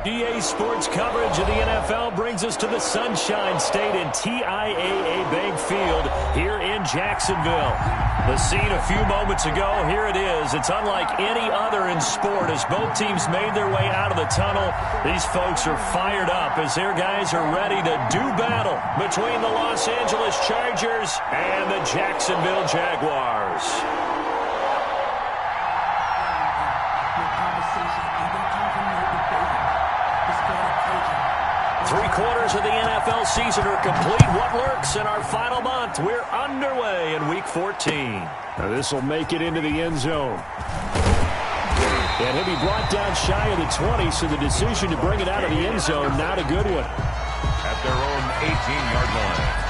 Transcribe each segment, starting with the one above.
EA Sports coverage of the NFL brings us to the Sunshine State and TIAA Bank Field here in Jacksonville. The scene a few moments ago, here it is. It's unlike any other in sport as both teams made their way out of the tunnel. These folks are fired up as their guys are ready to do battle between the Los Angeles Chargers and the Jacksonville Jaguars. Three-quarters of the NFL season are complete. What lurks in our final month? We're underway in Week 14. Now this will make it into the end zone. And he'll be brought down shy of the 20, so the decision to bring it out of the end zone, not a good one. At their own 18-yard line.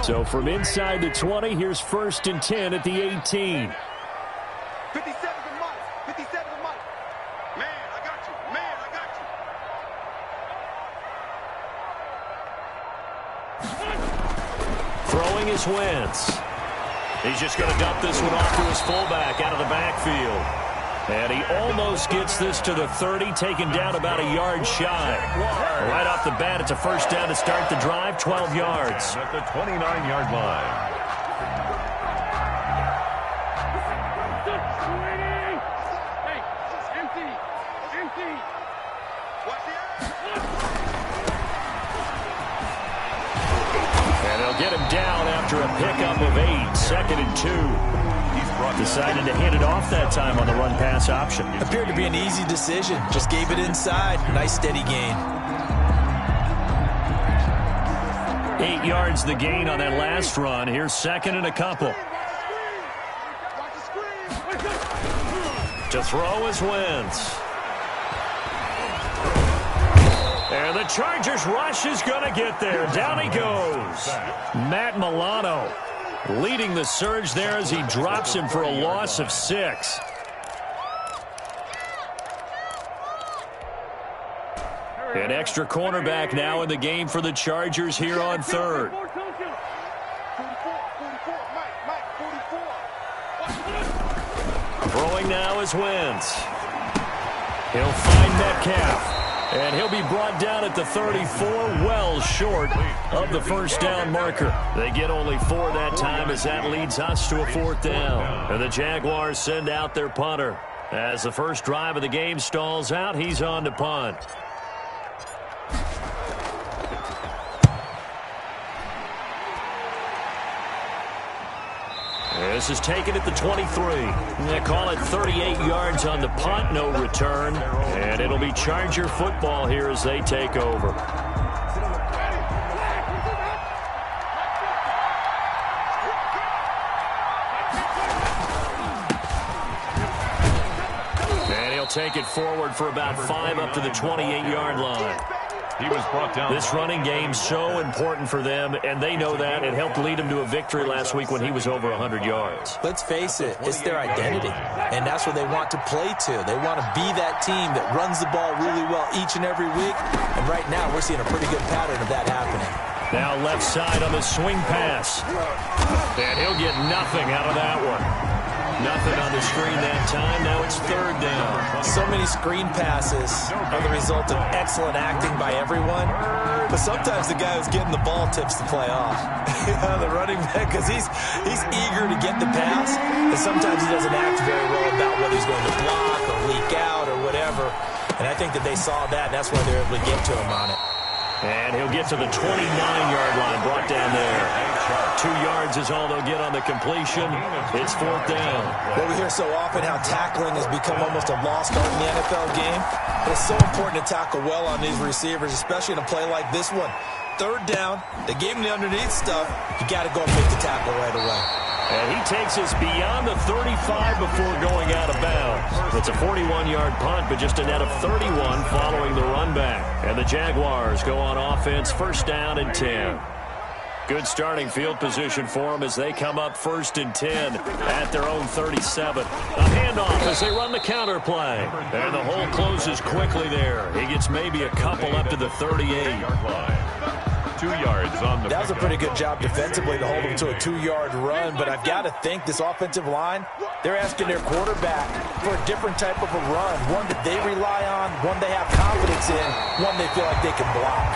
So from inside the 20, here's 1st and 10 at the 18. 57 to Mike. 57 to Mike. Man, I got you. Man, I got you. Throwing his Wentz. He's just going to dump this one off to his fullback out of the backfield. And he almost gets this to the 30, taken down about a yard shy. Right off the bat, it's a first down to start the drive, 12 yards. At the 29-yard line. And they'll get him down after a pickup of 8, 2nd and 2. Decided to hand it off that time on the run-pass option. Appeared to be an easy decision. Just gave it inside. Nice steady gain. 8 yards the gain on that last run. Here's 2nd and a couple. To throw is Wentz. And the Chargers rush is going to get there. Down he goes. Matt Milano leading the surge there as he drops him for a loss of 6. An extra cornerback now in the game for the Chargers here on 3rd. Throwing now is Wentz. He'll find Metcalf. And he'll be brought down at the 34, well short of the first down marker. They get only 4 that time as that leads us to a 4th down. And the Jaguars send out their punter. As the first drive of the game stalls out, he's on to punt. This is taken at the 23. They call it 38 yards on the punt, no return. And it'll be Charger football here as they take over. And he'll take it forward for about 5 up to the 28-yard line. He was brought down. This running game so important for them, and they know that. It helped lead them to a victory last week when he was over 100 yards. Let's face it, it's their identity, and that's what they want to play to. They want to be that team that runs the ball really well each and every week, and right now we're seeing a pretty good pattern of that happening. Now left side on the swing pass, and he'll get nothing out of that one. Nothing on the screen that time. Now it's 3rd down. So many screen passes are the result of excellent acting by everyone. But sometimes the guy who's getting the ball tips the play off. The running back, because he's eager to get the pass. And sometimes he doesn't act very well about whether he's going to block or leak out or whatever. And I think that they saw that, and that's why they're able to get to him on it. And he'll get to the 29-yard line, brought down there. 2 yards is all they'll get on the completion. It's 4th down. Well, we hear so often how tackling has become almost a lost art in the NFL game. But it's so important to tackle well on these receivers, especially in a play like this one. 3rd down, they gave him the underneath stuff. You got to go and make the tackle right away. And he takes us beyond the 35 before going out of bounds. It's a 41-yard punt, but just a net of 31 following the run back. And the Jaguars go on offense, 1st down and 10. Good starting field position for them as they come up 1st and 10 at their own 37. A handoff as they run the counter play. And the hole closes quickly there. He gets maybe a couple up to the 38. 2 yards on the That was a pretty good job defensively to hold them to a 2-yard run, but I've got to think this offensive line, they're asking their quarterback for a different type of a run, one that they rely on, one they have confidence in, one they feel like they can block.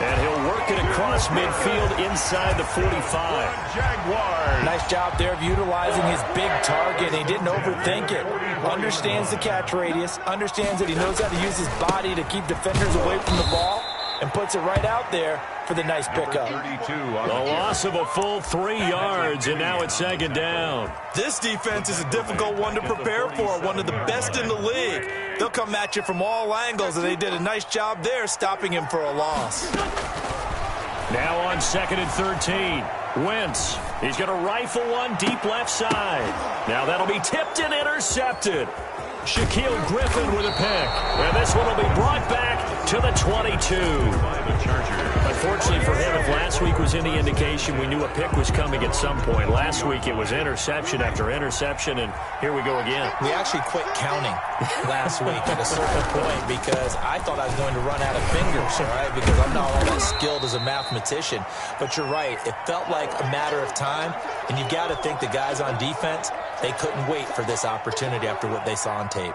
And he'll work it across midfield inside the 45. Jaguars. Nice job there of utilizing his big target. He didn't overthink it. Understands the catch radius, understands that he knows how to use his body to keep defenders away from the ball, and puts it right out there for the nice pickup. A loss of a full 3 yards, and now it's 2nd down. This defense is a difficult one to prepare for, one of the best in the league. They'll come at you from all angles, and they did a nice job there stopping him for a loss. Now on 2nd and 13. Wentz. He's going to rifle one deep left side. Now that'll be tipped and intercepted. Shaquille Griffin with a pick. And this one will be brought back to the 22. Unfortunately for him, if last week was any indication, we knew a pick was coming at some point. Last week it was interception after interception, and here we go again. We actually quit counting last week at a certain point because I thought I was going to run out of fingers, all right, because I'm not all that skilled as a mathematician. But you're right. It felt like a matter of time, and you've got to think the guys on defense, they couldn't wait for this opportunity after what they saw on tape.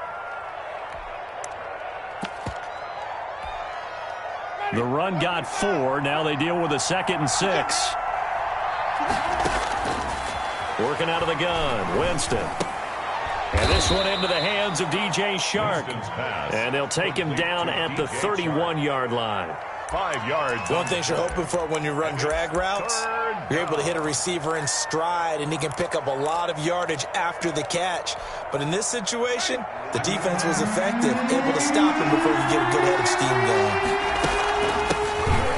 The run got 4. Now they deal with a 2nd and 6. Working out of the gun, Winston. And this one into the hands of DJ Shark. And they'll take him down at the 31-yard line. 5 yards. One thing you're hoping for when you run drag routes, you're able to hit a receiver in stride, and he can pick up a lot of yardage after the catch. But in this situation, the defense was effective, able to stop him before you get a good head of steam going.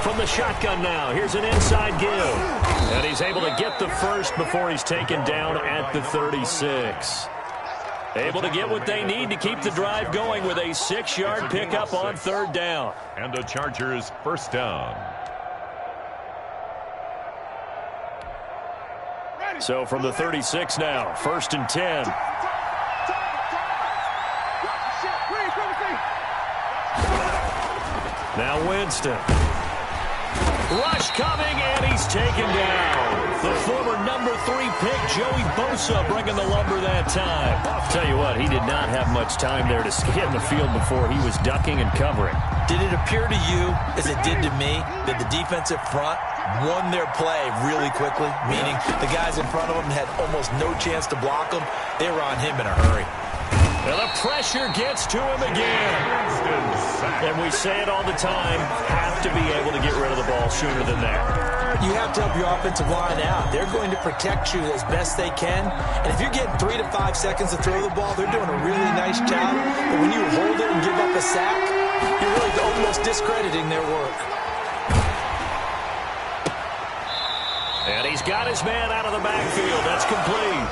From the shotgun now, here's an inside give. And he's able to get the first before he's taken down at the 36. Able to get what they need to keep the drive going with a 6-yard pickup on 3rd down. And the Chargers 1st down. So from the 36 now, 1st and 10. Now Winston. Rush coming, and he's taken down. The former number 3 pick, Joey Bosa, bringing the lumber that time. Tell you what, he did not have much time there to scan the field before he was ducking and covering. Did it appear to you, as it did to me, that the defensive front won their play really quickly? Meaning the guys in front of them had almost no chance to block him. They were on him in a hurry. And the pressure gets to him again. And we say it all the time, have to be able to get rid of the ball sooner than that. You have to help your offensive line out. They're going to protect you as best they can. And if you're getting 3 to 5 seconds to throw the ball, they're doing a really nice job. But when you hold it and give up a sack, you're really almost discrediting their work. And he's got his man out of the backfield. That's complete.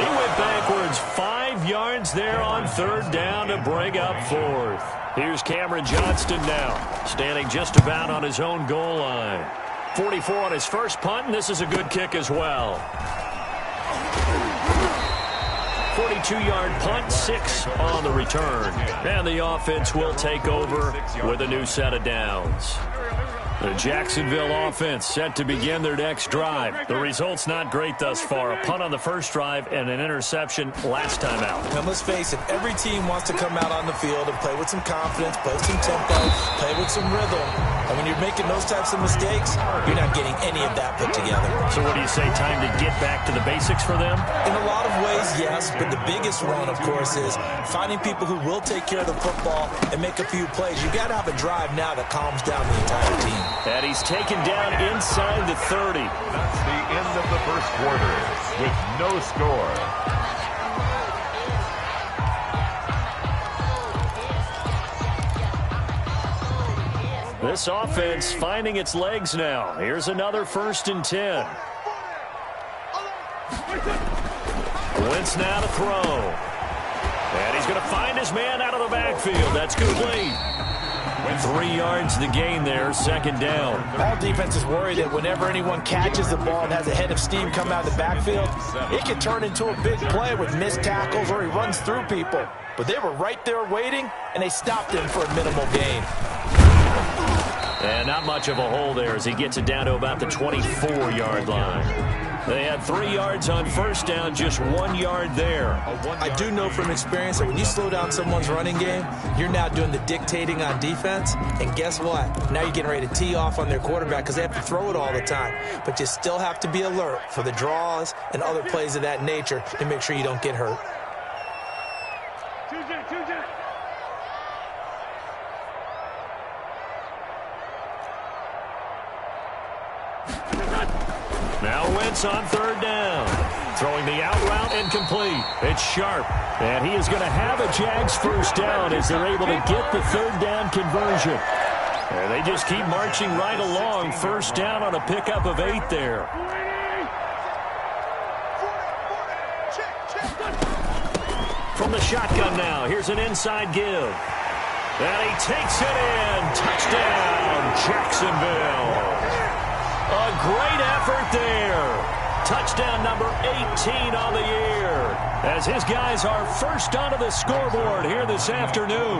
He went backwards 5 yards there on 3rd down to bring up 4th. Here's Cameron Johnston now, standing just about on his own goal line. 44 on his first punt, and this is a good kick as well. 42-yard punt, 6 on the return. And the offense will take over with a new set of downs. The Jacksonville offense set to begin their next drive. The result's not great thus far. A punt on the first drive and an interception last time out. And let's face it, every team wants to come out on the field and play with some confidence, play some tempo, play with some rhythm. And when you're making those types of mistakes, you're not getting any of that put together. So what do you say, time to get back to the basics for them? In a lot of ways, yes, but the biggest one, of course, is finding people who will take care of the football and make a few plays. You've got to have a drive now that calms down the entire team. And he's taken down inside the 30. That's the end of the first quarter with no score. This offense finding its legs now. Here's another 1st and 10. Wentz now to throw. And he's going to find his man out of the backfield. That's complete. 3 yards to gain there, second down. All defenses worry that whenever anyone catches the ball and has a head of steam come out of the backfield, it can turn into a big play with missed tackles or he runs through people. But they were right there waiting, and they stopped him for a minimal gain. And not much of a hole there as he gets it down to about the 24-yard line. They had 3 yards on first down, just 1 yard there. I do know from experience that when you slow down someone's running game, you're now doing the dictating on defense. And guess what? Now you're getting ready to tee off on their quarterback because they have to throw it all the time. But you still have to be alert for the draws and other plays of that nature to make sure you don't get hurt. Now Wentz on third down. Throwing the out route incomplete. It's Sharp. And he is going to have a Jags first down as they're able to get the third down conversion. And they just keep marching right along. First down on a pickup of 8 there. From the shotgun now. Here's an inside give. And he takes it in. Touchdown, Jacksonville. A great effort there. Touchdown number 18 on the year as his guys are first onto the scoreboard here this afternoon.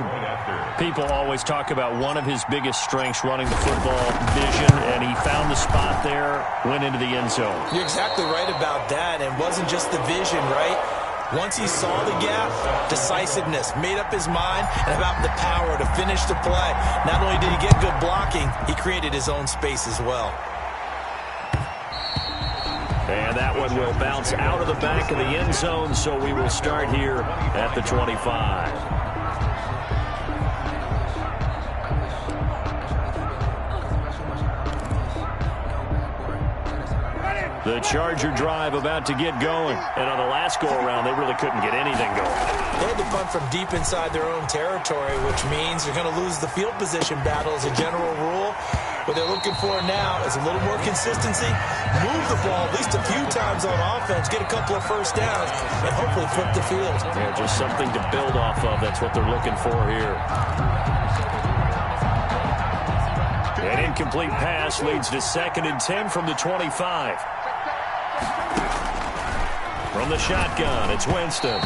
People always talk about one of his biggest strengths running the football, vision, and he found the spot there, went into the end zone. You're exactly right about that, and it wasn't just the vision, right? Once he saw the gap, decisiveness, made up his mind, and about the power to finish the play. Not only did he get good blocking, he created his own space as well. And that one will bounce out of the back of the end zone, so we will start here at the 25. The Charger drive about to get going. And on the last go-around, they really couldn't get anything going. They had to punt from deep inside their own territory, which means they're going to lose the field position battle as a general rule. What they're looking for now is a little more consistency, move the ball at least a few times on offense, get a couple of first downs, and hopefully flip the field. Yeah, just something to build off of. That's what they're looking for here. An incomplete pass leads to 2nd and 10 from the 25. From the shotgun, it's Winston.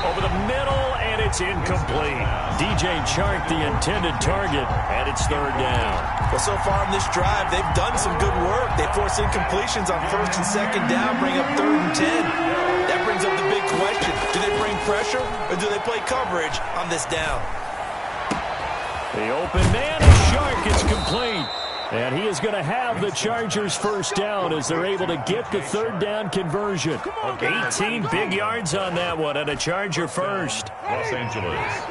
Over the middle, and it's incomplete. DJ Chark, the intended target, and it's 3rd down. Well, so far in this drive, they've done some good work. They force incompletions on 1st and 2nd down, bring up 3rd and 10. That brings up the big question. Do they bring pressure, or do they play coverage on this down? The open man is Chark. It's complete. And he is going to have the Chargers first down as they're able to get the 3rd down conversion. 18 big yards on that one and a Charger first. Los Angeles.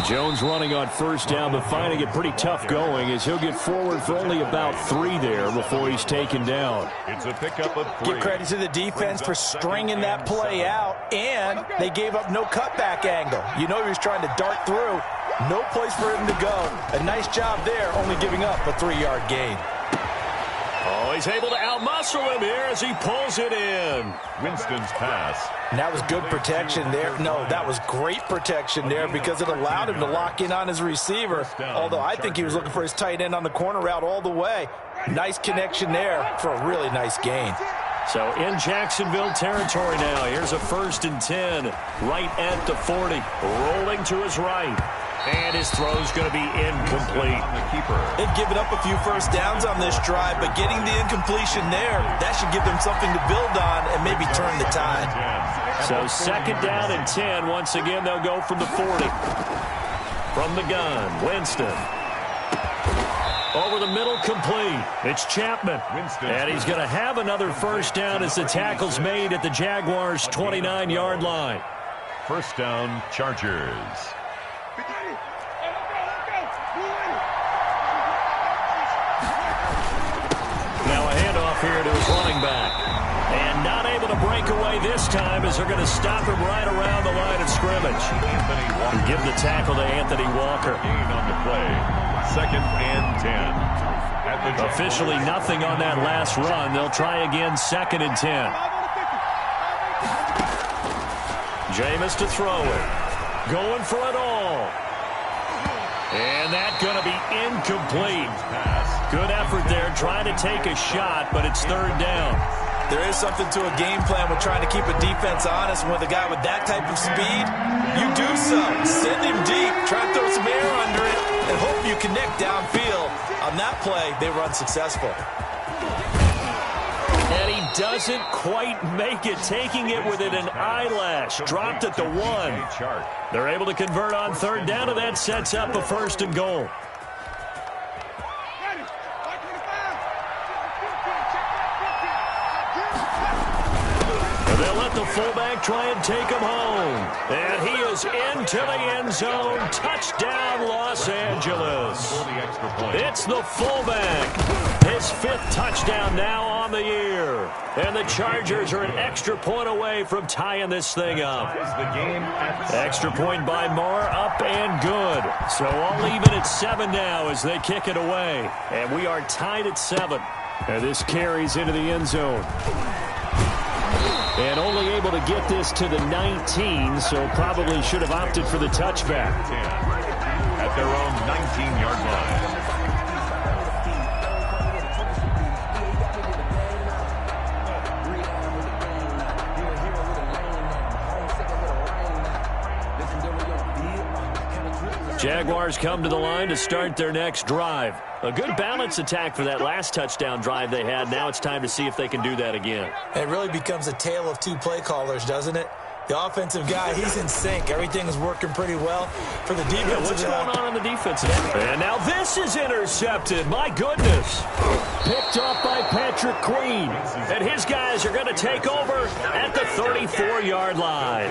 Jones running on first down, but finding it pretty tough going as he'll get forward for only about 3 there before he's taken down. It's a pickup of 3. Give credit to the defense for stringing that play out, and they gave up no cutback angle. You know he was trying to dart through. No place for him to go. A nice job there, only giving up a 3-yard gain. Oh, he's able to outmuscle him here as he pulls it in. Winston's pass. And that was good protection there. No, that was great protection there because it allowed him to lock in on his receiver. Although I think he was looking for his tight end on the corner route all the way. Nice connection there for a really nice gain. So in Jacksonville territory now. Here's a 1st and 10 right at the 40. Rolling to his right. And his throw's going to be incomplete. They've given up a few first downs on this drive, but getting the incompletion there, that should give them something to build on and maybe turn the tide. So 2nd down and 10. Once again, they'll go from the 40. From the gun, Winston. Over the middle, complete. It's Chapman. And he's going to have another first down as the tackle's made at the Jaguars' 29-yard line. First down, Chargers. Now a handoff here to his running back. And not able to break away this time as they're going to stop him right around the line of scrimmage. And give the tackle to Anthony Walker. Gain on the play. 2nd and 10. Officially nothing on that last run. They'll try again 2nd and 10. Jameis to throw it. Going for it all. And that's going to be incomplete. Good effort there trying to take a shot, but it's third down. There is something to a game plan with trying to keep a defense honest. And with a guy with that type of speed, you do so. Send him deep, try to throw some air under it, and hope you connect downfield. On that play, they run successful. And he doesn't quite make it, taking it within an eyelash. Dropped at the 1. They're able to convert on third down, and that sets up a 1st and goal. They'll let the fullback try and take him home. And he is into the end zone. Touchdown, Los Angeles. It's the fullback. His 5th touchdown now on the year. And the Chargers are an extra point away from tying this thing up. Extra point by Moore, up and good. So all even at 7 now as they kick it away. And we are tied at 7. And this carries into the end zone. And only able to get this to the 19, so probably should have opted for the touchback. At their own 19-yard line. Jaguars come to the line to start their next drive. A good balance attack for that last touchdown drive they had. Now it's time to see if they can do that again. It really becomes a tale of 2 play callers, doesn't it? The offensive guy, he's in sync. Everything is working pretty well for the defense. Yeah, what's going on the defensive end? And now this is intercepted. My goodness. Picked up by Patrick Queen. And his guys are going to take over at the 34-yard line.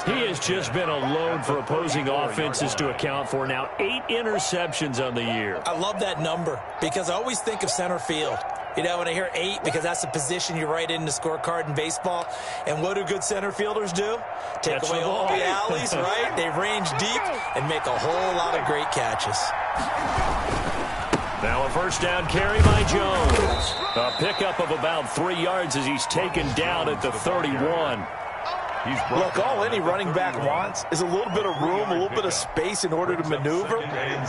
He has just been a load for opposing offenses to account for. Now 8 interceptions on the year. I love that number because I always think of center field. You know, when I hear 8, because that's the position you write in the scorecard in baseball. And what do good center fielders do? Take away all the alleys, right? They range deep and make a whole lot of great catches. Now a 1st down carry by Jones. A pickup of about 3 yards as he's taken down at the 31. Look, all any running back wants is a little bit of room, a little bit of space in order to maneuver.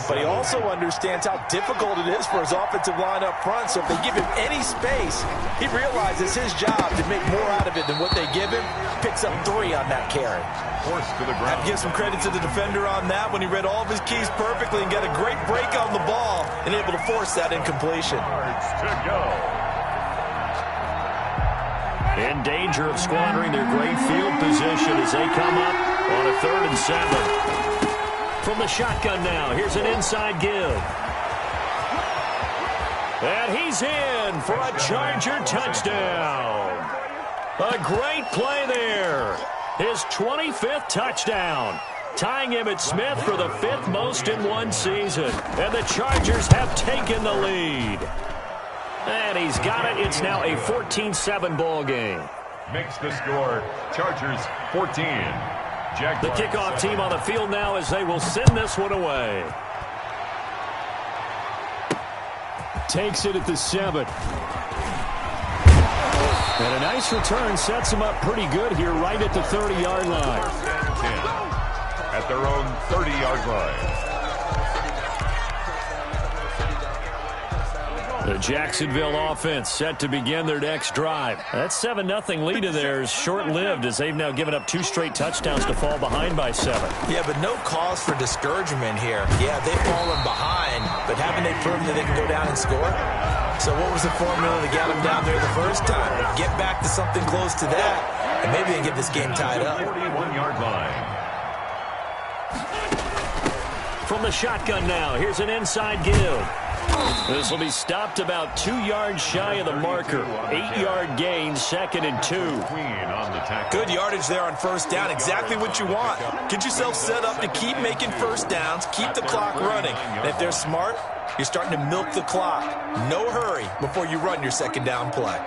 But he also understands how difficult it is for his offensive line up front. So if they give him any space, he realizes his job to make more out of it than what they give him. Picks up 3 on that carry. Forced to the ground. I'd give some credit to the defender on that when he read all of his keys perfectly and got a great break on the ball and able to force that incompletion. To go. In danger of squandering their great field position as they come up on a 3rd and 7. From the shotgun now, here's an inside give. And he's in for a Charger touchdown. A great play there. His 25th touchdown. Tying him at Smith for the 5th most in one season. And the Chargers have taken the lead. And he's got it. It's now a 14-7 ball game. Makes the score. Chargers 14. Jaguars. The kickoff team on the field now as they will send this one away. Takes it at the 7. And a nice return sets him up pretty good here right at the 30-yard line. 10. At their own 30-yard line. The Jacksonville offense set to begin their next drive. That 7-0 lead of theirs short-lived as they've now given up 2 straight touchdowns to fall behind by 7. Yeah, but no cause for discouragement here. Yeah, they've fallen behind, but haven't they proven that they can go down and score? So what was the formula to get them down there the first time? Get back to something close to that, and maybe they can get this game tied up. 41-yard line. From the shotgun now, here's an inside give. This will be stopped about 2 yards shy of the marker. 8-yard gain, 2nd and 2. Good yardage there on 1st down. Exactly what you want. Get yourself set up to keep making 1st downs, keep the clock running. And if they're smart, you're starting to milk the clock. No hurry before you run your 2nd down play.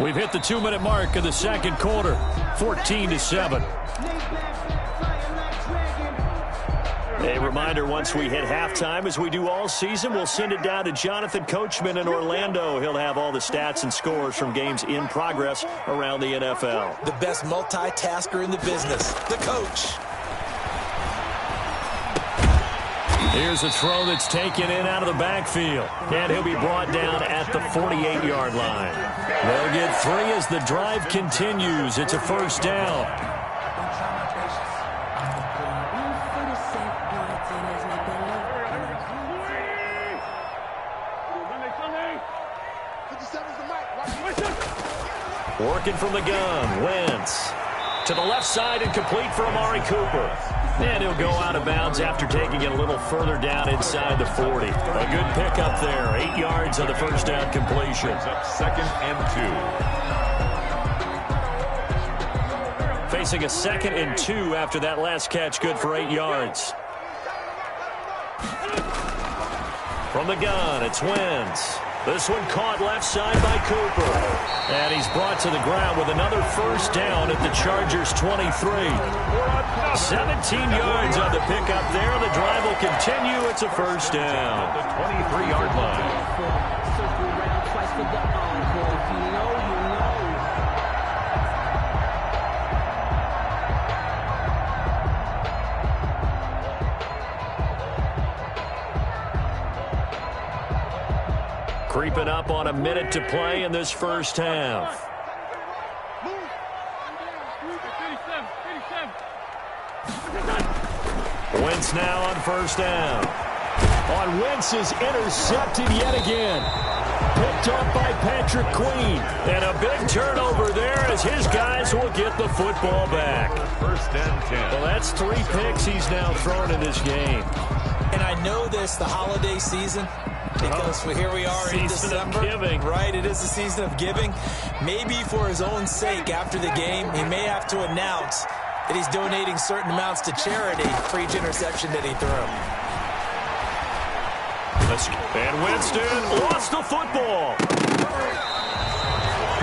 We've hit the 2-minute mark of the 2nd quarter. 14-7. A reminder, once we hit halftime, as we do all season, we'll send it down to Jonathan Coachman in Orlando. He'll have all the stats and scores from games in progress around the NFL. The best multitasker in the business, the coach. Here's a throw that's taken in out of the backfield. And he'll be brought down at the 48-yard line. They'll get 3 as the drive continues. It's a first down. Working from the gun, Wentz. To the left side and complete for Amari Cooper. And he'll go out of bounds after taking it a little further down inside the 40. A good pickup there. 8 yards on the first down completion. Up 2nd and 2. Facing a 2nd and 2 after that last catch. Good for 8 yards. From the gun, it's Wentz. This one caught left side by Cooper. And he's brought to the ground with another first down at the Chargers' 23. 17 yards on the pickup there. The drive will continue. It's a first down. The 23-yard line. Creeping up on a minute to play in this first half. Wentz now on first down. On Wentz is intercepted yet again. Picked up by Patrick Queen. And a big turnover there as his guys will get the football back. First and 10. Well, that's 3 picks he's now thrown in this game. And I know this, the holiday season, because here we are in December. Giving. Right, it is the season of giving. Maybe for his own sake after the game, he may have to announce that he's donating certain amounts to charity for each interception that he threw. And Winston lost the football.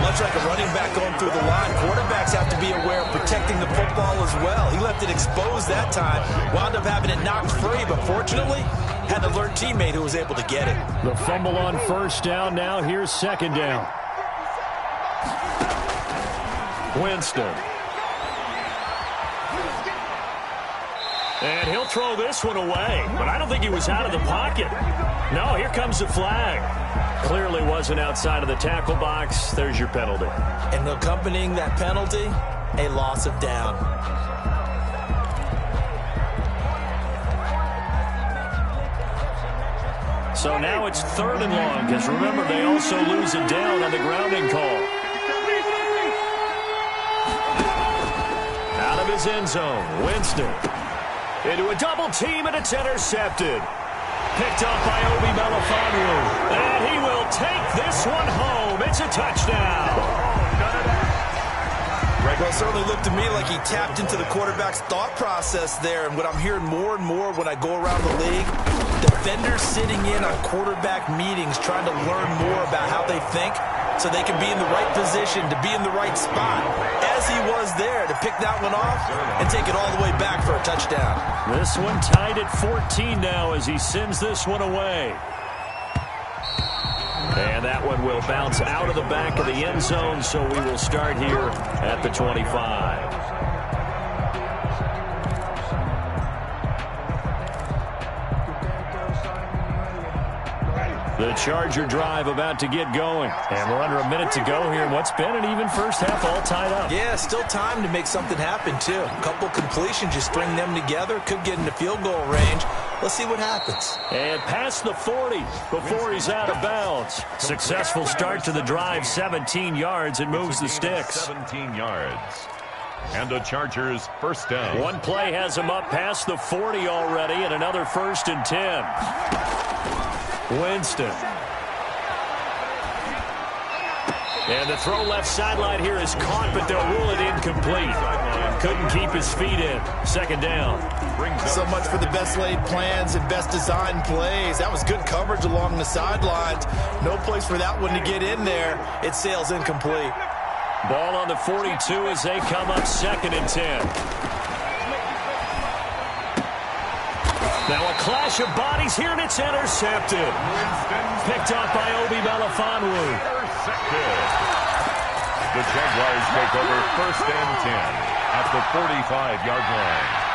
Much like a running back going through the line, quarterbacks have to be aware of protecting the football as well. He left it exposed that time, wound up having it knocked free, but fortunately, had an alert teammate who was able to get it. The fumble on first down. Now here's second down. Winston. And he'll throw this one away, but I don't think he was out of the pocket. No, here comes the flag. Clearly wasn't outside of the tackle box. There's your penalty. And accompanying that penalty, a loss of down. So now it's 3rd and long, because remember, they also lose it down on the grounding call. Out of his end zone, Winston. Into a double team, and it's intercepted. Picked up by Obi Melifonwu. And he will take this one home. It's a touchdown. Well, it certainly looked to me like he tapped into the quarterback's thought process there. And what I'm hearing more and more when I go around the league, defenders sitting in on quarterback meetings trying to learn more about how they think so they can be in the right position to be in the right spot, as he was there to pick that one off and take it all the way back for a touchdown. This one tied at 14 now as he sends this one away. And that one will bounce out of the back of the end zone, so we will start here at the 25. The Charger drive about to get going. And we're under a minute to go here. What's been an even first half all tied up. Yeah, still time to make something happen, too. A couple completions, you string them together, could get into field goal range. Let's see what happens. And past the 40 before he's out of bounds. Successful start to the drive, 17 yards, and moves the sticks. 17 yards. And the Chargers first down. One play has him up past the 40 already, and another 1st and 10. Winston. And the throw left sideline here is caught, but they'll rule it incomplete. Couldn't keep his feet in. 2nd down. So much for the best laid plans and best designed plays. That was good coverage along the sidelines. No place for that one to get in there. It sails incomplete. Ball on the 42 as they come up 2nd and 10. Now a clash of bodies here, and it's intercepted. Picked up by Obi Melifonwu. Intercepted. The Jaguars take over 1st and 10 at the 45-yard line.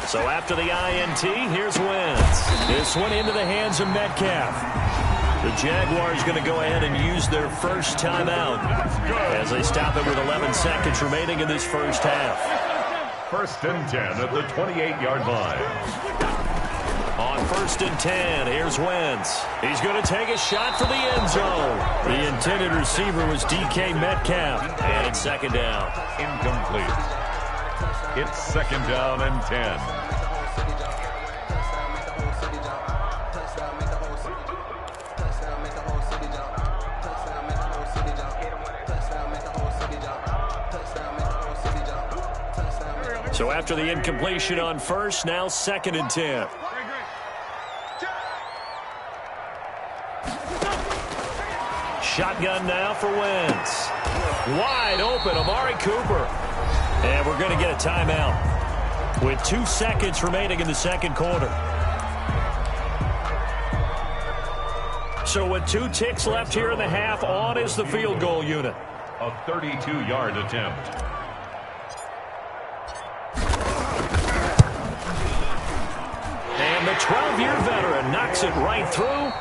So after the INT, here's Wentz. This one into the hands of Metcalf. The Jaguars going to go ahead and use their first timeout as they stop it with 11 seconds remaining in this first half. 1st and 10 at the 28-yard line. On 1st and 10, here's Wentz. He's going to take a shot for the end zone. The intended receiver was DK Metcalf. And it's 2nd down. Incomplete. It's 2nd down and 10. So after the incompletion on 1st, now 2nd and 10. Shotgun now for Wentz. Wide open, Amari Cooper. And we're going to get a timeout with 2 seconds remaining in the 2nd quarter. So with 2 ticks left here in the half, on is the field goal unit. A 32-yard attempt. And the 12-year veteran knocks it right through.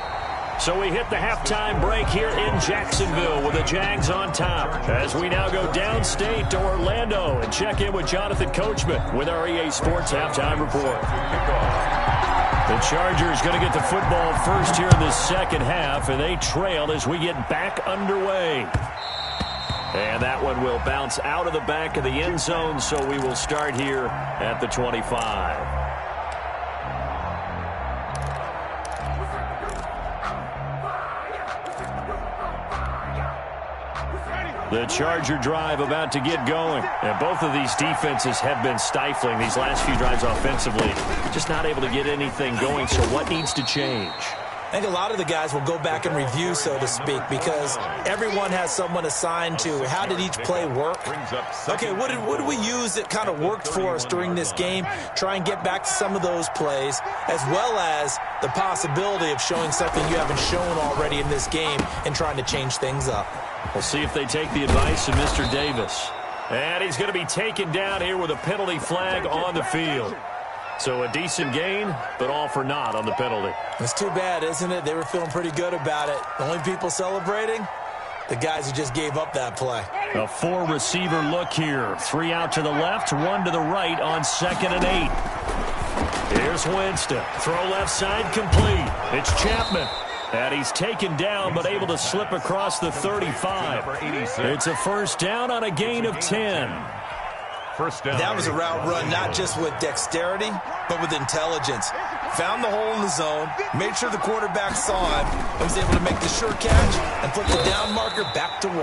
So we hit the halftime break here in Jacksonville with the Jags on top. As we now go downstate to Orlando and check in with Jonathan Coachman with our EA Sports Halftime Report. The Chargers going to get the football first here in the 2nd half, and they trail as we get back underway. And that one will bounce out of the back of the end zone, so we will start here at the 25. The Charger drive about to get going. And both of these defenses have been stifling these last few drives offensively. Just not able to get anything going, so what needs to change? I think a lot of the guys will go back and review, so to speak, because everyone has someone assigned to how did each play work. Okay, what did we use that kind of worked for us during this game? Try and get back to some of those plays, as well as the possibility of showing something you haven't shown already in this game and trying to change things up. We'll see if they take the advice of Mr. Davis. And he's going to be taken down here with a penalty flag on the field. So a decent gain, but all for naught on the penalty. It's too bad, isn't it? They were feeling pretty good about it. The only people celebrating, the guys who just gave up that play. A 4-receiver look here. 3 out to the left, 1 to the right on 2nd and 8. Here's Winston. Throw left side complete. It's Chapman. And he's taken down, but able to slip across the 35. It's a 1st down on a gain of 10. 1st down. That was a route run, not just with dexterity, but with intelligence. Found the hole in the zone, made sure the quarterback saw him, and was able to make the sure catch and put the down marker back to 1.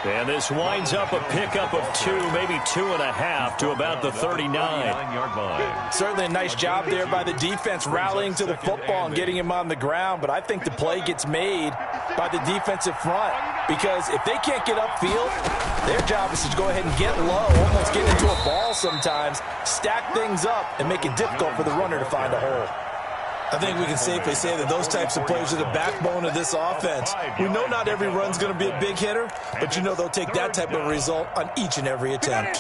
And this winds up a pickup of 2, maybe 2.5 to about the 39-yard line. Certainly a nice job there by the defense rallying to the football and getting him on the ground, but I think the play gets made by the defensive front because if they can't get upfield, their job is to go ahead and get low, almost get into a ball sometimes, stack things up, and make it difficult for the runner to find a hole. I think we can safely say that those types of plays are the backbone of this offense. We know not every run's going to be a big hitter, but you know they'll take that type of result on each and every attempt.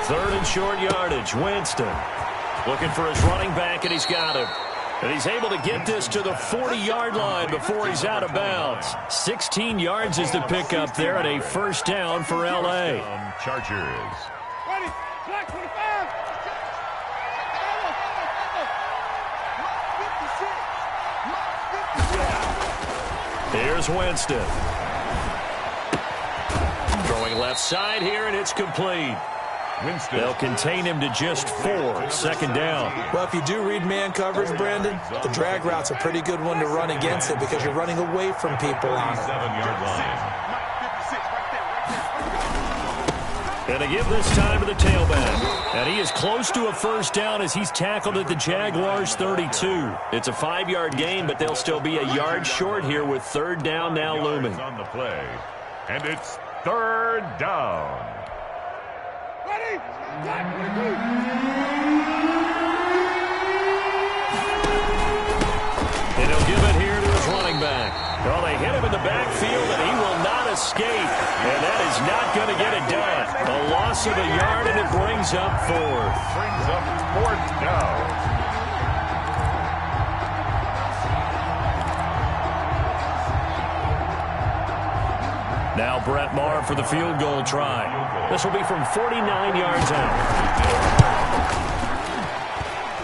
3rd and short yardage. Winston looking for his running back, and he's got him. And he's able to get this to the 40-yard line before he's out of bounds. 16 yards is the pickup there at a 1st down for L.A. Chargers. Here's Winston. Throwing left side here, and it's complete. Winston. They'll contain him to just 4. 2nd down. Well, if you do read man coverage, Brandon, the drag route's a pretty good one to run against it because you're running away from people on it. 7-yard line. And they give this time to the tailback. And he is close to a first down as he's tackled at the Jaguars' 32. It's a 5-yard gain, but they'll still be a yard short here with third down now looming. On the play. And it's third down. Ready? And he'll give it here to his running back. Well, they hit him in the backfield, and he will not escape. And that is not going to get it done. A loss of a yard, and it brings up fourth. Brings up fourth down. Now Brett Maher for the field goal try. This will be from 49 yards out.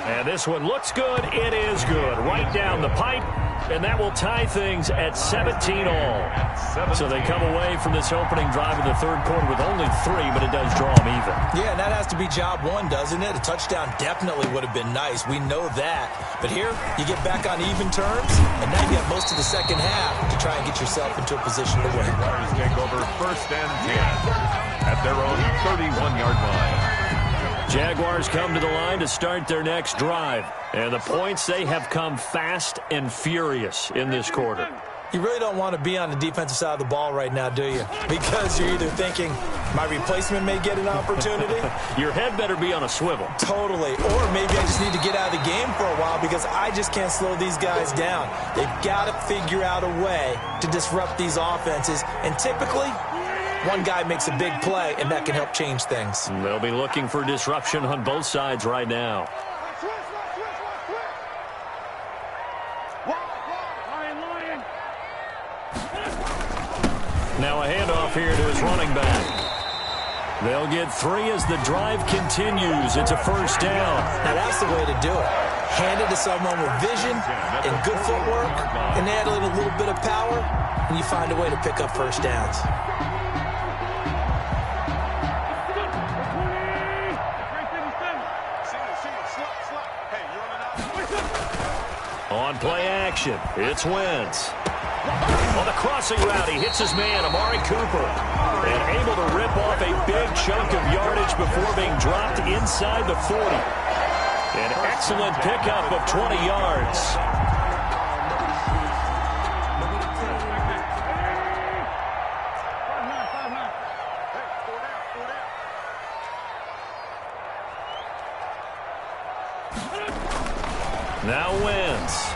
And this one looks good. It is good. Right down the pipe. And that will tie things at 17 all. So they come away from this opening drive in the third quarter with only 3, but it does draw them even. Yeah, and that has to be job one, doesn't it? A touchdown definitely would have been nice. We know that. But here, you get back on even terms, and now you have most of the second half to try and get yourself into a position to win. Jaguars take over first and 10 at their own 31-yard line. Jaguars come to the line to start their next drive. And the points, they have come fast and furious in this quarter. You really don't want to be on the defensive side of the ball right now, do you? Because you're either thinking, my replacement may get an opportunity. Your head better be on a swivel. Totally. Or maybe I just need to get out of the game for a while because I just can't slow these guys down. They've got to figure out a way to disrupt these offenses. And typically, one guy makes a big play, and that can help change things. They'll be looking for disruption on both sides right now. Now a handoff here to his running back. They'll get 3 as the drive continues. It's a first down. Now that's the way to do it. Hand it to someone with vision and good footwork, and add in a little bit of power, and you find a way to pick up first downs. On play action, it's Wentz. On the crossing route, he hits his man, Amari Cooper. And able to rip off a big chunk of yardage before being dropped inside the 40. An excellent pickup of 20 yards. Now Wentz.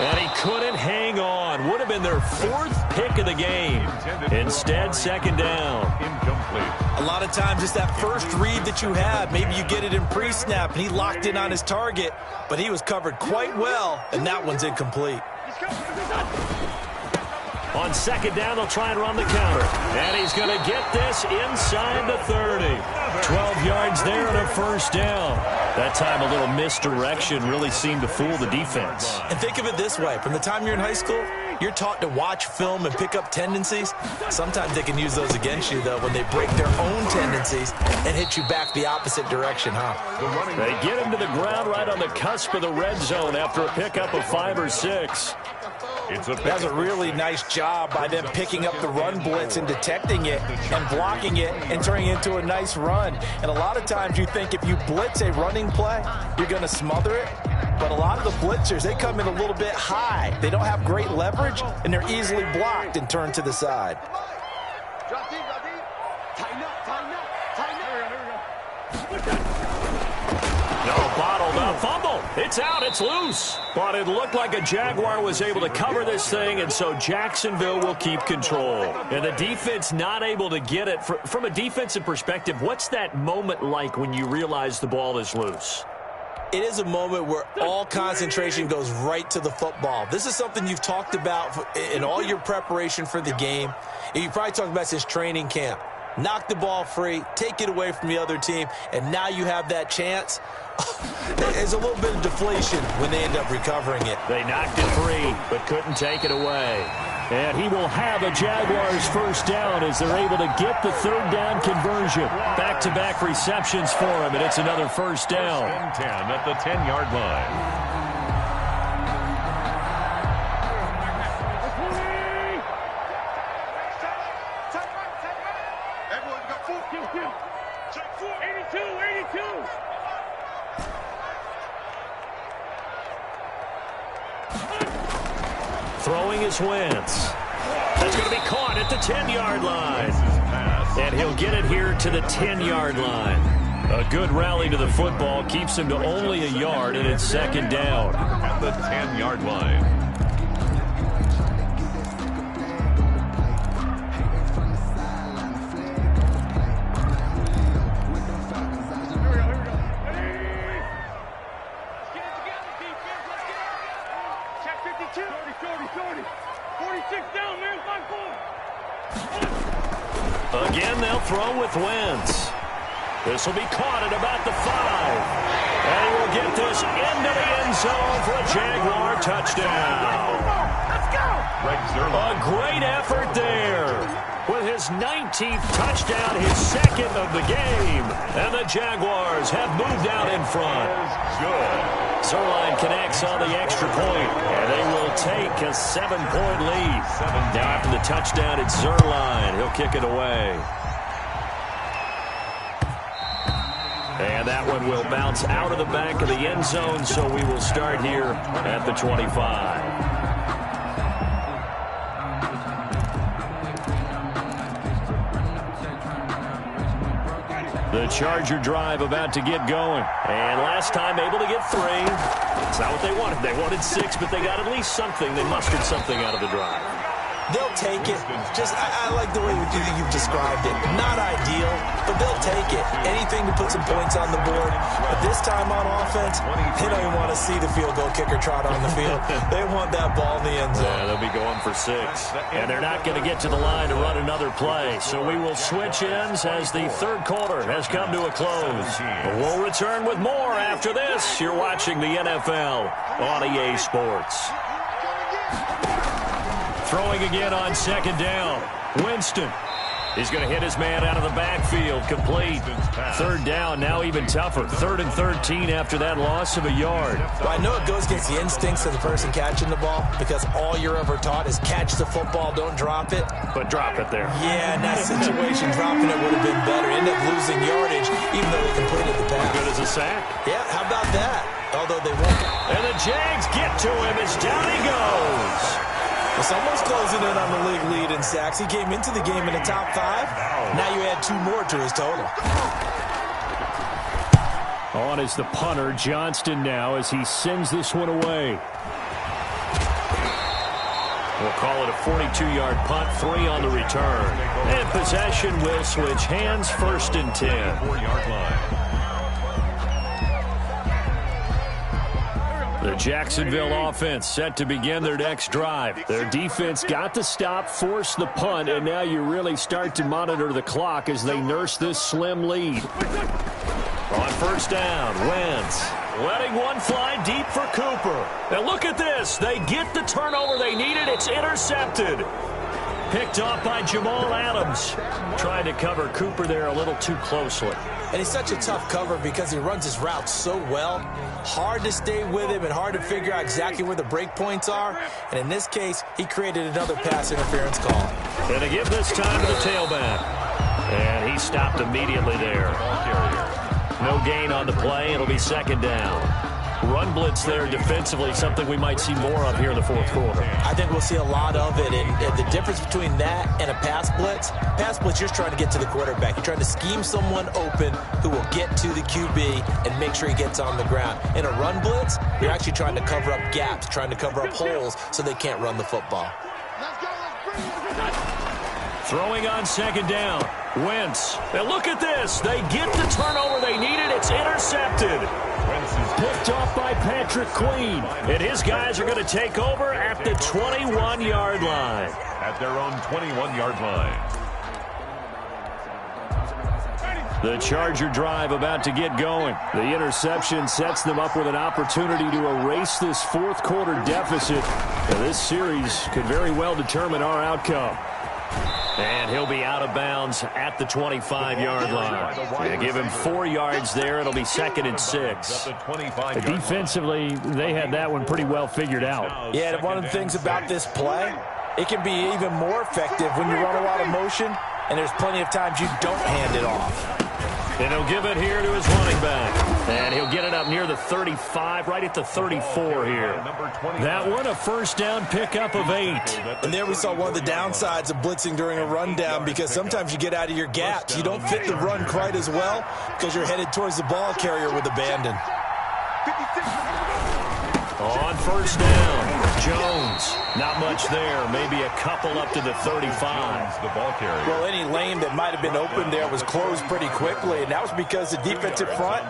And he couldn't hang on. Would have been their 4th pick of the game. Instead, second down. Incomplete. A lot of times it's that first read that you have. Maybe you get it in pre-snap, and he locked in on his target, but he was covered quite well, and that one's incomplete. On second down, they'll try and run the counter. And he's going to get this inside the 30. 12 yards there and a first down. That time a little misdirection really seemed to fool the defense. And think of it this way. From the time you're in high school, you're taught to watch film and pick up tendencies. Sometimes they can use those against you, though, when they break their own tendencies and hit you back the opposite direction, huh? They get him to the ground right on the cusp of the red zone after a pickup of 5 or 6. That's a really nice job by them picking up the run blitz and detecting it and blocking it and turning it into a nice run. And a lot of times you think if you blitz a running play, you're going to smother it. But a lot of the blitzers, they come in a little bit high. They don't have great leverage, and they're easily blocked and turned to the side. Drop deep, drop deep. Tighten up, tighten up, tighten up. Here we go. No, bottled up. Fumble. It's out. It's loose. But it looked like a Jaguar was able to cover this thing, and so Jacksonville will keep control. And the defense not able to get it. From a defensive perspective, what's that moment like when you realize the ball is loose? It is a moment where all concentration goes right to the football. This is something you've talked about in all your preparation for the game. You probably talked about since training camp. Knock the ball free, take it away from the other team, and now you have that chance. There's a little bit of deflation when they end up recovering it. They knocked it free, but couldn't take it away. And he will have a Jaguars first down as they're able to get the third down conversion. Back-to-back receptions for him, and it's another first down. 10 at the 10-yard line. Everyone got 4. Throwing is Wentz. That's going to be caught at the 10-yard line. And he'll get it here to the 10-yard line. A good rally to the football keeps him to only a yard, and it's second down. At the 10-yard line. Again, they'll throw with Wentz. This will be caught at about the 5. And he will get this into the end zone for a Jaguar touchdown. Let's go! A great effort there. With his 19th touchdown, his second of the game. And the Jaguars have moved out in front. Zerline connects on the extra point, and they will take a 7-point lead. Now after the touchdown, it's Zerline. He'll kick it away. And that one will bounce out of the back of the end zone, so we will start here at the 25. The Charger drive about to get going. And last time able to get 3. It's not what they wanted. They wanted 6, but they got at least something. They mustered something out of the drive. They'll take it. Just, I like the way you've described it. Not ideal, but they'll take it. Anything to put some points on the board. But this time on offense, they don't even want to see the field goal kicker trot on the field. They want that ball in the end zone. Yeah, they'll be going for 6. And they're not going to get to the line to run another play. So we will switch ends as the third quarter has come to a close. We'll return with more after this. You're watching the NFL on EA Sports. Throwing again on second down. Winston. He's going to hit his man out of the backfield. Complete. Third down, now even tougher. 3rd and 13 after that loss of a yard. Well, I know it goes against the instincts of the person catching the ball because all you're ever taught is catch the football, don't drop it. But drop it there. Yeah, in that situation, dropping it would have been better. End up losing yardage, even though they completed the pass. Good as a sack. Yeah, how about that? Although they won't. And the Jags get to him as down he goes. Well, someone's closing in on the league lead in sacks. He came into the game in the top 5. Now you add 2 more to his total. On is the punter, Johnston now, as he sends this one away. We'll call it a 42-yard punt, 3 on the return. And possession will switch hands, 1st and 10. 4-yard line. The Jacksonville offense set to begin their next drive. Their defense got the stop, forced the punt, and now you really start to monitor the clock as they nurse this slim lead. On 1st down, Wentz letting one fly deep for Cooper. And look at this. They get the turnover they needed. It's intercepted. Picked off by Jamal Adams. Trying to cover Cooper there a little too closely. And he's such a tough cover because he runs his routes so well. Hard to stay with him and hard to figure out exactly where the break points are. And in this case, he created another pass interference call. And to give this time to the tailback. And he stopped immediately there. No gain on the play. It'll be 2nd down. Run blitz there defensively, something we might see more of here in the 4th quarter. I think we'll see a lot of it. And the difference between that and a pass blitz, you're just trying to get to the quarterback. You're trying to scheme someone open who will get to the QB and make sure he gets on the ground. In a run blitz, you're actually trying to cover up gaps, trying to cover up holes so they can't run the football. Throwing on 2nd down. Wentz. And look at this. They get the turnover they needed. It's intercepted. Picked off by Patrick Queen. And his guys are going to take over at the 21-yard line. At their own 21-yard line. The Charger drive about to get going. The interception sets them up with an opportunity to erase this 4th quarter deficit. And this series could very well determine our outcome. And he'll be out of bounds at the 25-yard line. They give him 4 yards there. It'll be 2nd and 6. Defensively, they had that one pretty well figured out. Yeah, and one of the things about this play, it can be even more effective when you run a lot of motion and there's plenty of times you don't hand it off. And he'll give it here to his running back. And he'll get it up near the 35, right at the 34 here. That one, a first down pickup of 8. And there we saw one of the downsides of blitzing during a rundown, because sometimes you get out of your gaps. You don't fit the run quite as well because you're headed towards the ball carrier with abandon. On first down, Jones. Not much there. Maybe a couple up to the 35. The ball carrier. Well, any lane that might have been open there was closed pretty quickly, and that was because the defensive front,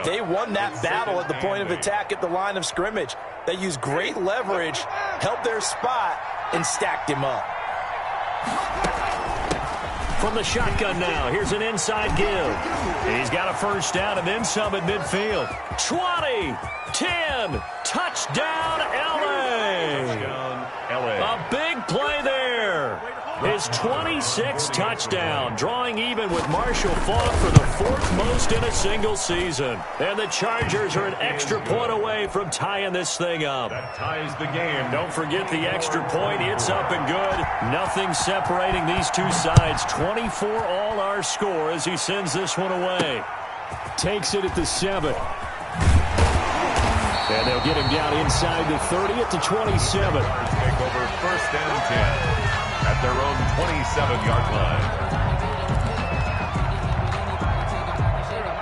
they won that battle at the point of attack at the line of scrimmage. They used great leverage, held their spot, and stacked him up. From the shotgun now, here's an inside give. He's got a first down and then some at midfield. 20, 10, touchdown, LA. A big play there. His 26th touchdown, drawing even with Marshall Faulk for the 4th most in a single season. And the Chargers are an extra point away from tying this thing up. That ties the game. Don't forget the extra point. It's up and good. Nothing separating these two sides. 24 all our score as he sends this one away. Takes it at the 7. And they'll get him down inside the 30 at the 27. Take over first and 10 at their own 27-yard line.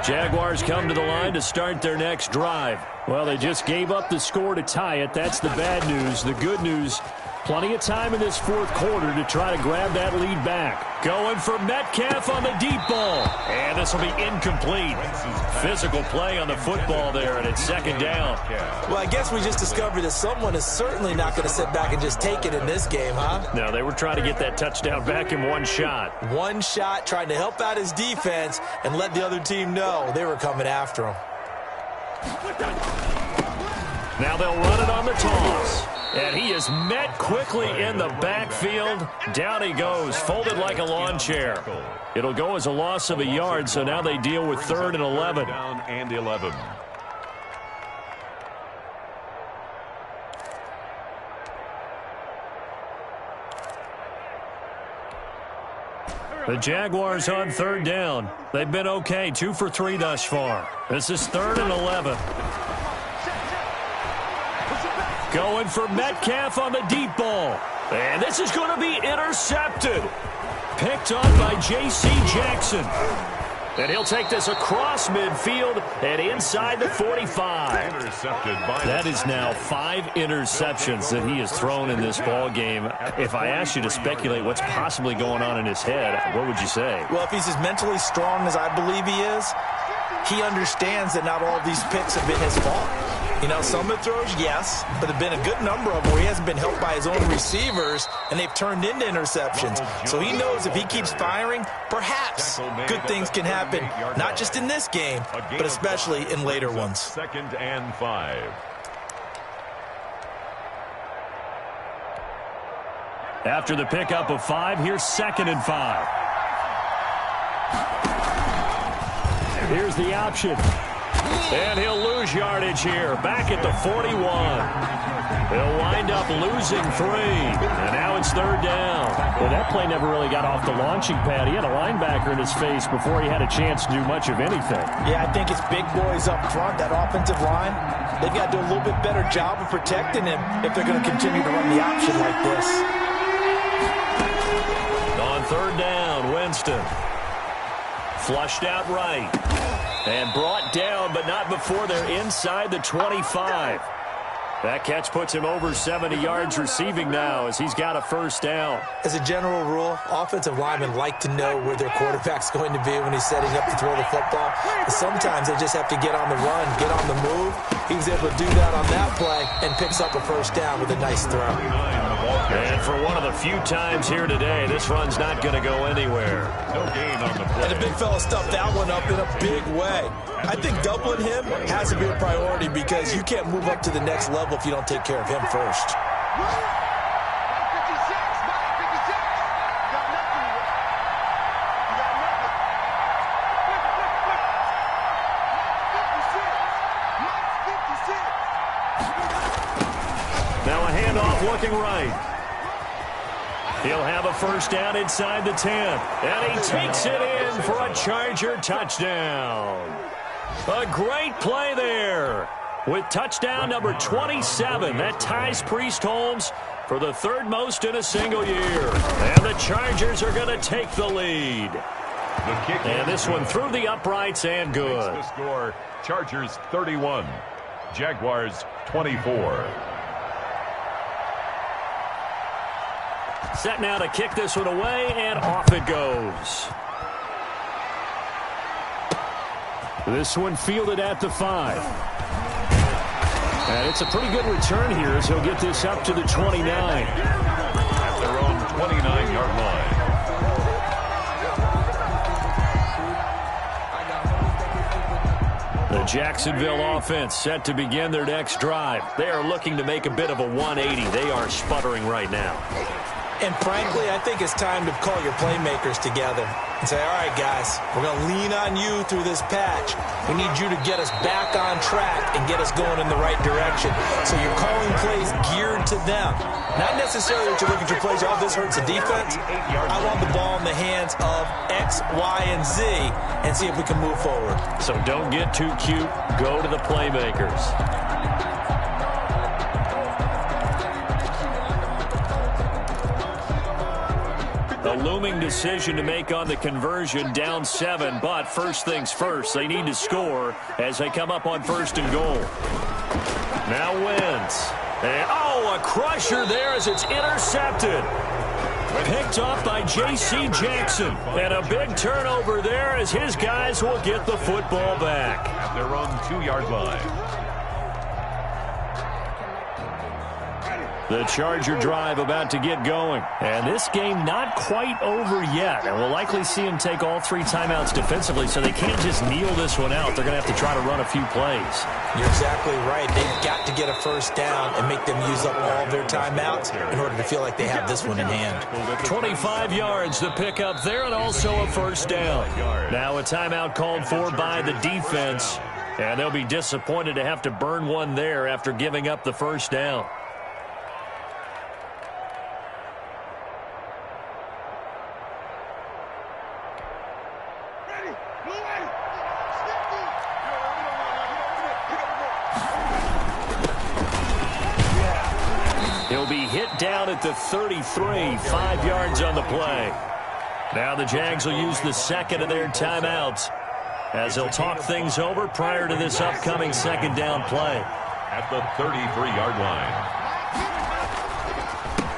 Jaguars come to the line to start their next drive. Well, they just gave up the score to tie it. That's the bad news. The good news, plenty of time in this 4th quarter to try to grab that lead back. Going for Metcalf on the deep ball. And this will be incomplete. Physical play on the football there, and it's 2nd down. Well, I guess we just discovered that someone is certainly not going to sit back and just take it in this game, huh? No, they were trying to get that touchdown back in one shot. One shot, trying to help out his defense and let the other team know they were coming after him. Now they'll run it on the toss. And he is met quickly in the backfield. Down he goes, folded like a lawn chair. It'll go as a loss of a yard, so now they deal with 3rd and 11. Down and 11. The Jaguars on 3rd down. They've been okay, 2 for 3 thus far. This is 3rd and 11. Going for Metcalf on the deep ball. And this is going to be intercepted. Picked up by J.C. Jackson. And he'll take this across midfield and inside the 45. Intercepted by that is now 5 interceptions that he has thrown in this ball game. If I asked you to speculate what's possibly going on in his head, what would you say? Well, if he's as mentally strong as I believe he is, he understands that not all of these picks have been his fault. You know, some of the throws, yes, but there have been a good number of them where he hasn't been helped by his own receivers, and they've turned into interceptions. So he knows if he keeps firing, perhaps good things can happen, not just in this game, but especially in later ones. 2nd and 5. After the pickup of 5, here's 2nd and 5. Here's the option. And he'll lose yardage here, back at the 41. He'll wind up losing 3, and now it's 3rd down. Well, that play never really got off the launching pad. He had a linebacker in his face before he had a chance to do much of anything. Yeah, I think it's big boys up front, that offensive line. They've got to do a little bit better job of protecting him if they're going to continue to run the option like this. On 3rd down, Winston. Flushed out right. And brought down, but not before they're inside the 25. That catch puts him over 70 yards receiving now as he's got a first down. As a general rule, offensive linemen like to know where their quarterback's going to be when he's setting up to throw the football. But sometimes they just have to get on the run, get on the move. He was able to do that on that play and picks up a first down with a nice throw. And for one of the few times here today, this run's not going to go anywhere. No gain on the play. And the big fella stuffed that one up in a big way. I think doubling him has to be a priority because you can't move up to the next level if you don't take care of him first. Now a handoff looking right. He'll have a first down inside the 10. And he takes it in for a Charger touchdown. A great play there. With touchdown number 27, that ties Priest Holmes for the third most in a single year. And the Chargers are going to take the lead. And this one through the uprights and good. The score, Chargers 31, Jaguars 24. Set now to kick this one away, and off it goes. This one fielded at the 5. And it's a pretty good return here as he'll get this up to the 29. At their own 29-yard line. The Jacksonville offense set to begin their next drive. They are looking to make a bit of a 180. They are sputtering right now. And frankly, I think it's time to call your playmakers together and say, all right, guys, we're going to lean on you through this patch. We need you to get us back on track and get us going in the right direction. So you're calling plays geared to them. Not necessarily that you're looking for plays, oh, this hurts the defense. I want the ball in the hands of X, Y, and Z and see if we can move forward. So don't get too cute. Go to the playmakers. A looming decision to make on the conversion, down 7, but first things first, they need to score as they come up on 1st and goal. Now Wentz. And, a crusher there as it's intercepted. Picked off by J.C. Jackson. And a big turnover there as his guys will get the football back. At their own 2-yard line. The Charger drive about to get going. And this game not quite over yet. And we'll likely see them take all 3 timeouts defensively, so they can't just kneel this one out. They're going to have to try to run a few plays. You're exactly right. They've got to get a first down and make them use up all of their timeouts in order to feel like they have this one in hand. 25 yards to pick up there, and also a first down. Now a timeout called for by the defense. And they'll be disappointed to have to burn one there after giving up the first down. He'll be hit down at the 33, 5 yards on the play. Now the Jags will use the second of their timeouts as they'll talk things over prior to this upcoming second down play. At the 33-yard line.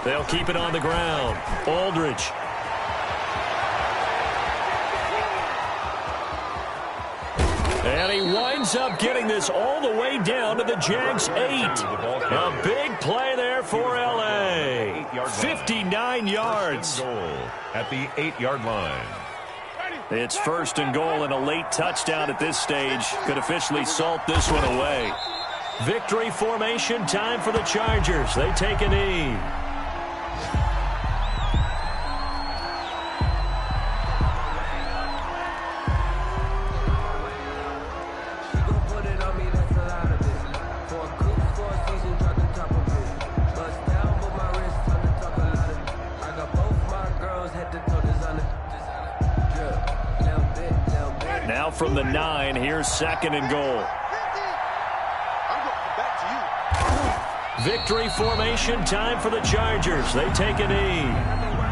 They'll keep it on the ground. Aldridge. And he winds up getting this all the way down to the Jags 8. A big play there for L.A. 59 yards. At the 8-yard line. It's 1st and goal, and a late touchdown at this stage could officially salt this one away. Victory formation time for the Chargers. They take a knee. Now from the 9, here's 2nd and goal. Victory formation time for the Chargers. They take a knee.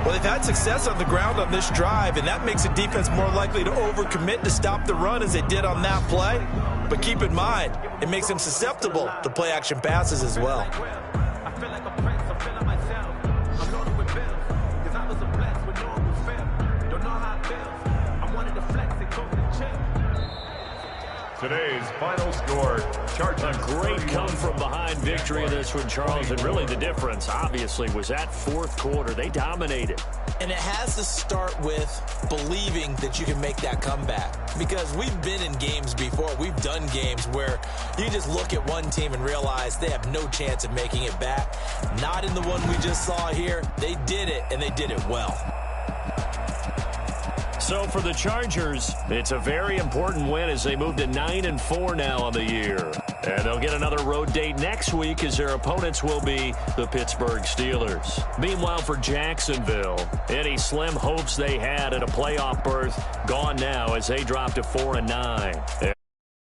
Well, they've had success on the ground on this drive, and that makes a defense more likely to overcommit to stop the run as they did on that play. But keep in mind, it makes them susceptible to play-action passes as well. Today's final score, Chargers. A great come-from-behind victory in this one, Charles. And really the difference, obviously, was that 4th quarter. They dominated. And it has to start with believing that you can make that comeback. Because we've been in games before. We've done games where you just look at one team and realize they have no chance of making it back. Not in the one we just saw here. They did it, and they did it well. So for the Chargers, it's a very important win as they move to 9-4 now on the year. And they'll get another road date next week as their opponents will be the Pittsburgh Steelers. Meanwhile, for Jacksonville, any slim hopes they had at a playoff berth gone now as they drop to 4-9.